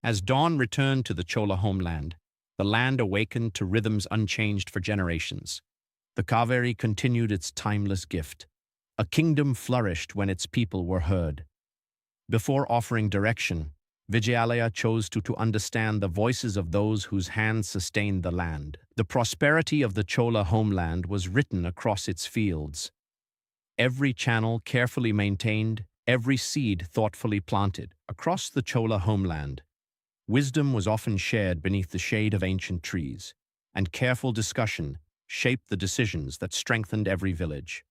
As dawn returned to the Chola homeland, the land awakened to rhythms unchanged for generations. The Kaveri continued its timeless gift. A kingdom flourished when its people were heard. Before offering direction, Vijayalaya chose to understand the voices of those whose hands sustained the land. The prosperity of the Chola homeland was written across its fields. Every channel carefully maintained, every seed thoughtfully planted. Across the Chola homeland, wisdom was often shared beneath the shade of ancient trees, and careful discussion shaped the decisions that strengthened every village.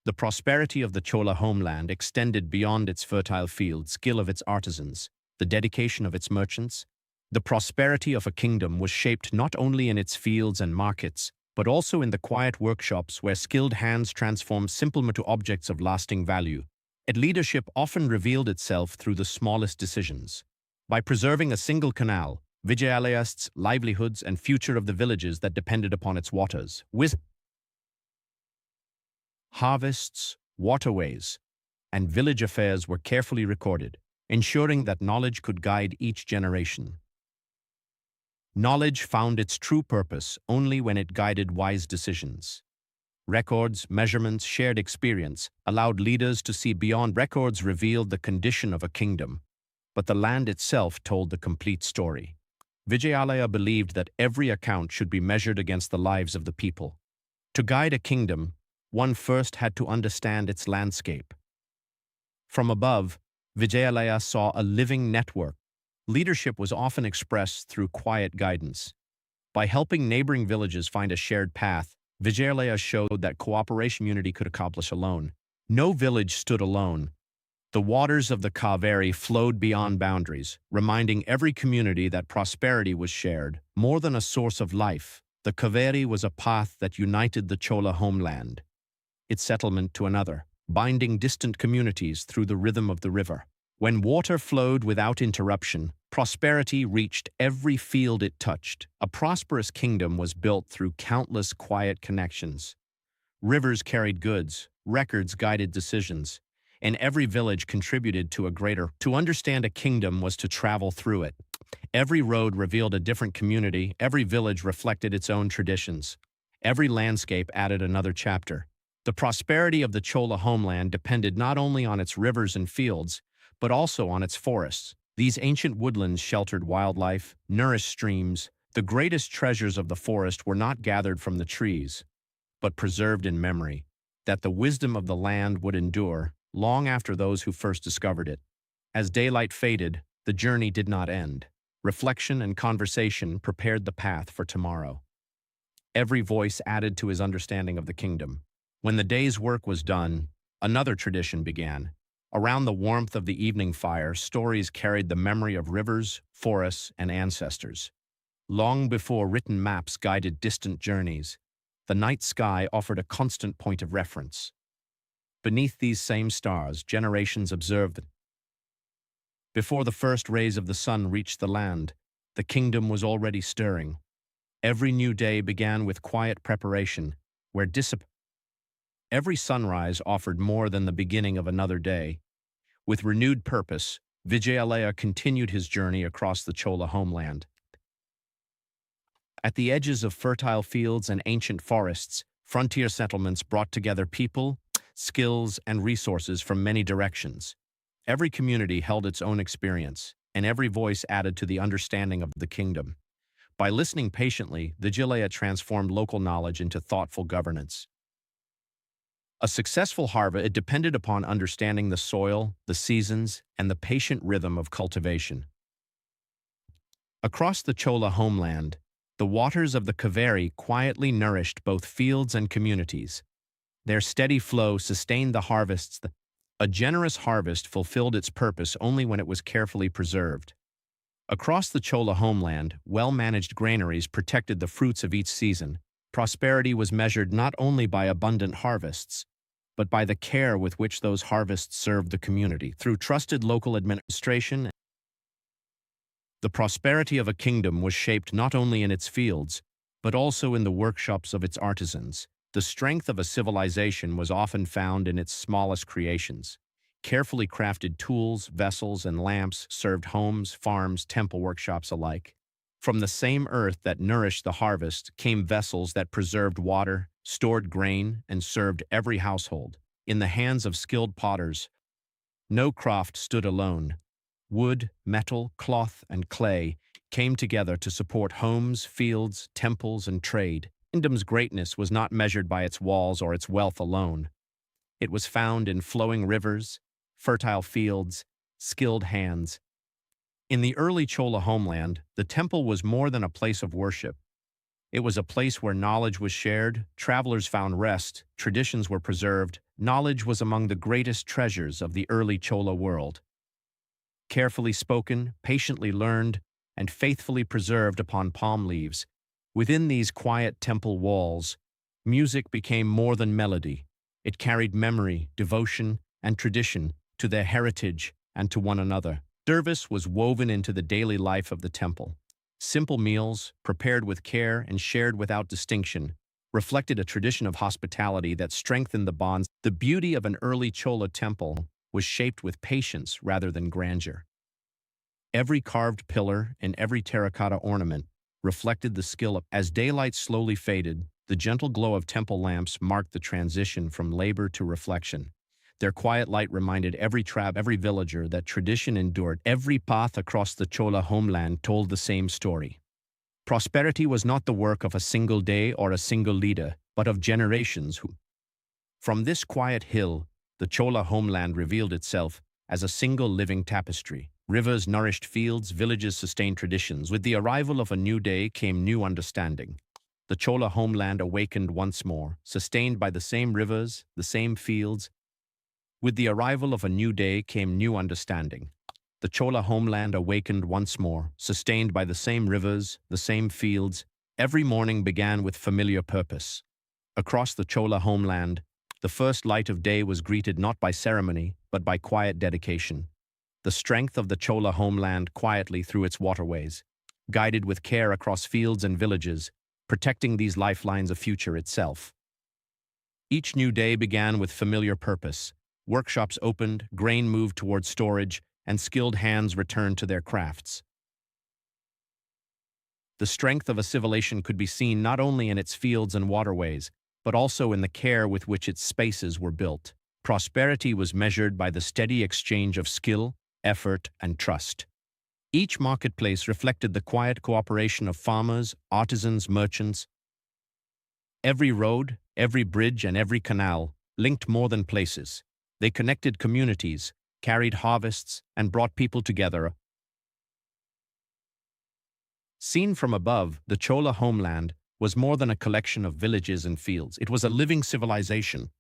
The prosperity of the Chola homeland extended beyond its fertile fields, skill of its artisans, the dedication of its merchants. The prosperity of a kingdom was shaped not only in its fields and markets, but also in the quiet workshops where skilled hands transformed simple into objects of lasting value. Its leadership often revealed itself through the smallest decisions. By preserving a single canal, Vijayalaya's livelihoods and future of the villages that depended upon its waters, harvests, waterways, and village affairs were carefully recorded, ensuring that knowledge could guide each generation. Knowledge found its true purpose only when it guided wise decisions. Records, measurements, shared experience allowed leaders to see beyond. Records revealed the condition of a kingdom, but the land itself told the complete story. Vijayalaya believed that every account should be measured against the lives of the people. To guide a kingdom, one first had to understand its landscape. From above, Vijayalaya saw a living network. Leadership was often expressed through quiet guidance. By helping neighboring villages find a shared path, Vijayalaya showed that cooperation unity could accomplish alone. No village stood alone. The waters of the Kaveri flowed beyond boundaries, reminding every community that prosperity was shared. More than a source of life, the Kaveri was a path that united the Chola homeland, its settlement to another, binding distant communities through the rhythm of the river. When water flowed without interruption, prosperity reached every field it touched. A prosperous kingdom was built through countless quiet connections. Rivers carried goods, records guided decisions, and every village contributed to a greater. To understand a kingdom was to travel through it. Every road revealed a different community, every village reflected its own traditions. Every landscape added another chapter. The prosperity of the Chola homeland depended not only on its rivers and fields, but also on its forests. These ancient woodlands sheltered wildlife, nourished streams. The greatest treasures of the forest were not gathered from the trees, but preserved in memory, that the wisdom of the land would endure long after those who first discovered it. As daylight faded, the journey did not end. Reflection and conversation prepared the path for tomorrow. Every voice added to his understanding of the kingdom. When the day's work was done, another tradition began. Around the warmth of the evening fire, stories carried the memory of rivers, forests, and ancestors. Long before written maps guided distant journeys, the night sky offered a constant point of reference. Beneath these same stars, generations observed that before the first rays of the sun reached the land, the kingdom was already stirring. Every new day began with quiet preparation, where every sunrise offered more than the beginning of another day. With renewed purpose, Vijayalaya continued his journey across the Chola homeland. At the edges of fertile fields and ancient forests, frontier settlements brought together people, skills, and resources from many directions. Every community held its own experience, and every voice added to the understanding of the kingdom. By listening patiently, Vijayalaya transformed local knowledge into thoughtful governance. A successful harvest depended upon understanding the soil, the seasons, and the patient rhythm of cultivation. Across the Chola homeland, the waters of the Kaveri quietly nourished both fields and communities. Their steady flow sustained the harvests. A generous harvest fulfilled its purpose only when it was carefully preserved. Across the Chola homeland, well-managed granaries protected the fruits of each season. Prosperity was measured not only by abundant harvests, but by the care with which those harvests served the community. Through trusted local administration, the prosperity of a kingdom was shaped not only in its fields, but also in the workshops of its artisans. The strength of a civilization was often found in its smallest creations. Carefully crafted tools, vessels, and lamps served homes, farms, temple workshops alike. From the same earth that nourished the harvest came vessels that preserved water, stored grain, and served every household. In the hands of skilled potters, no craft stood alone. Wood, metal, cloth, and clay came together to support homes, fields, temples, and trade. Kingdom's greatness was not measured by its walls or its wealth alone. It was found in flowing rivers, fertile fields, skilled hands. In the early Chola homeland, the temple was more than a place of worship. It was a place where knowledge was shared, travelers found rest, traditions were preserved. Knowledge was among the greatest treasures of the early Chola world. Carefully spoken, patiently learned, and faithfully preserved upon palm leaves. Within these quiet temple walls, music became more than melody. It carried memory, devotion, and tradition to their heritage and to one another. Service was woven into the daily life of the temple. Simple meals, prepared with care and shared without distinction, reflected a tradition of hospitality that strengthened the bonds. The beauty of an early Chola temple was shaped with patience rather than grandeur. Every carved pillar and every terracotta ornament reflected the skill of. As daylight slowly faded, the gentle glow of temple lamps marked the transition from labor to reflection. Their quiet light reminded every villager that tradition endured. Every path across the Chola homeland told the same story. Prosperity was not the work of a single day or a single leader, but of generations who. From this quiet hill, the Chola homeland revealed itself as a single living tapestry. Rivers nourished fields, villages sustained traditions. With the arrival of a new day came new understanding. The Chola homeland awakened once more, sustained by the same rivers, the same fields. With the arrival of a new day came new understanding. The Chola homeland awakened once more, sustained by the same rivers, the same fields. Every morning began with familiar purpose. Across the Chola homeland, the first light of day was greeted not by ceremony, but by quiet dedication. The strength of the Chola homeland quietly through its waterways, guided with care across fields and villages, protecting these lifelines of future itself. Each new day began with familiar purpose. Workshops opened, grain moved toward storage, and skilled hands returned to their crafts. The strength of a civilization could be seen not only in its fields and waterways, but also in the care with which its spaces were built. Prosperity was measured by the steady exchange of skill, effort, and trust. Each marketplace reflected the quiet cooperation of farmers, artisans, merchants. Every road, every bridge, and every canal linked more than places. They connected communities, carried harvests, and brought people together. Seen from above, the Chola homeland was more than a collection of villages and fields. It was a living civilization,